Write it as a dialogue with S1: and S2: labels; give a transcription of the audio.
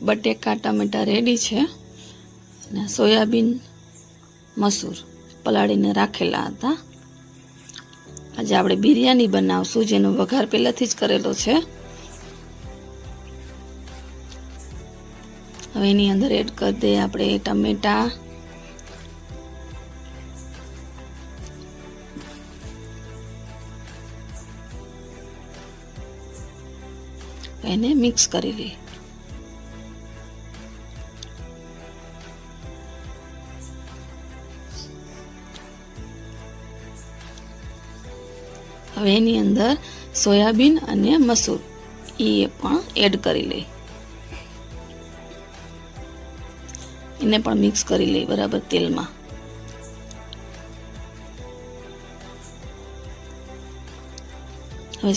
S1: બટેકા ટમેટા રેડી છે અને સોયાબીન મસૂર પલાળીને રાખેલા હતા. આજે આપણે બિરયાની બનાવશું, જેનો વઘાર પહેલાથી જ કરેલો છે. હવે એની અંદર એડ કરી દઈએ આપણે ટમેટા, એને મિક્સ કરી લઈએ. હવે એની અંદર સોયાબીન અને મસૂર એ પણ એડ કરી લઈએ. એને પણ મિક્સ કરી લઈએ બરાબર તેલમાં. હવે